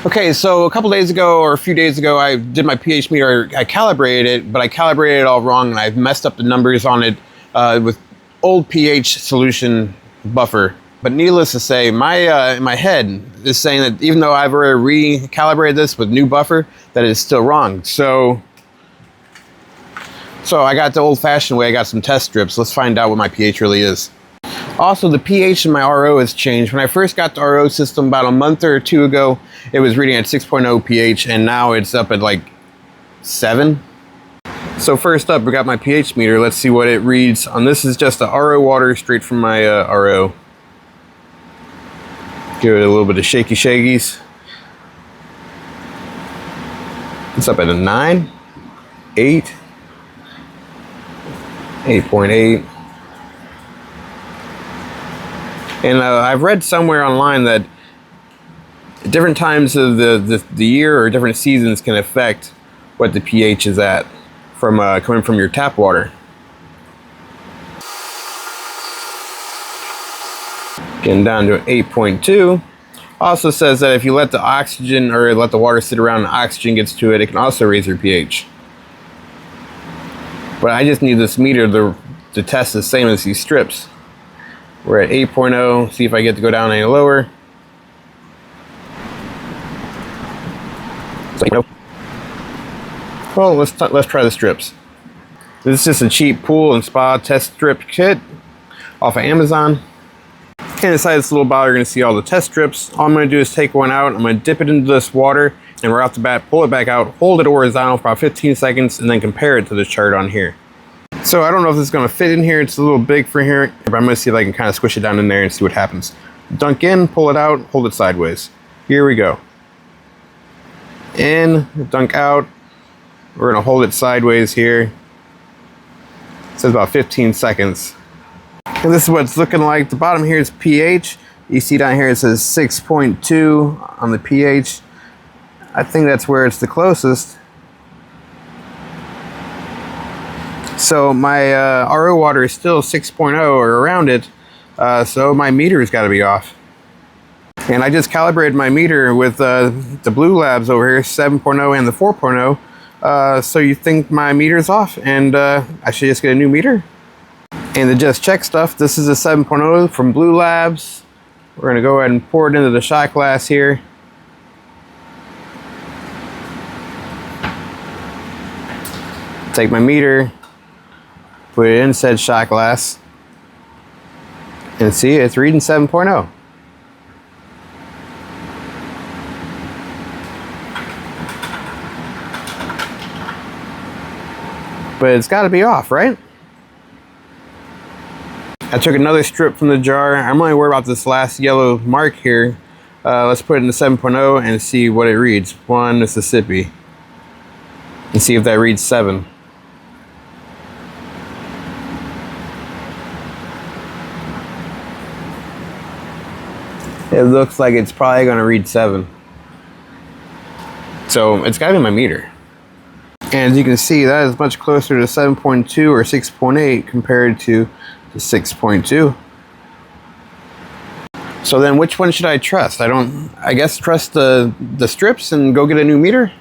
Okay, so a couple days ago or a few days ago, I did my pH meter. I calibrated it, but I calibrated it all wrong, and I messed up the numbers on it with old pH solution buffer. But needless to say, my head is saying that even though I've already recalibrated this with new buffer, that it's still wrong. So I got the old-fashioned way. I got some test strips. Let's find out what my pH really is. Also, the pH in my RO has changed. When I first got the RO system about a month or two ago, it was reading at 6.0 pH, and now it's up at like 7. So first up, we got my pH meter. Let's see what it reads. This is just the RO water straight from my RO. Give it a little bit of shakies. It's up at a 9, 8, 8.8. And I've read somewhere online that different times of the year or different seasons can affect what the pH is at from coming from your tap water. Getting down to 8.2. Also says that if you let the oxygen or let the water sit around and oxygen gets to it, it can also raise your pH. But I just need this meter to test the same as these strips. We're at 8.0. See if I get to go down any lower. Well, let's try the strips. This is just a cheap pool and spa test strip kit off of Amazon. And inside this little bottle, you're going to see all the test strips. All I'm going to do is take one out. I'm going to dip it into this water, and right off the bat, pull it back out, hold it horizontal for about 15 seconds, and then compare it to the chart on here. So I don't know if this is going to fit in here. It's a little big for here, but I'm going to see if I can kind of squish it down in there and see what happens. Dunk in, pull it out, hold it sideways. Here we go. In, dunk out. We're going to hold it sideways here. It says about 15 seconds. And this is what it's looking like. The bottom here is pH. You see down here it says 6.2 on the pH. I think that's where it's the closest. So my RO water is still 6.0 or around it, so my meter's got to be off. And I just calibrated my meter with the Blue Labs over here, 7.0 and the 4.0. So you think my meter's off, and I should just get a new meter? And to just check stuff, this is a 7.0 from Blue Labs. We're going to go ahead and pour it into the shot glass here. Take my meter, put it in said shot glass, and see, it's reading 7.0. But it's got to be off, right? I took another strip from the jar. I'm only worried about this last yellow mark here. Let's put it in the 7.0 and see what it reads. 1 Mississippi. And see if that reads 7. It looks like it's probably going to read 7. So it's got to be my meter. And as you can see, that is much closer to 7.2 or 6.8 compared to the 6.2. So then which one should I trust? I guess trust the strips and go get a new meter?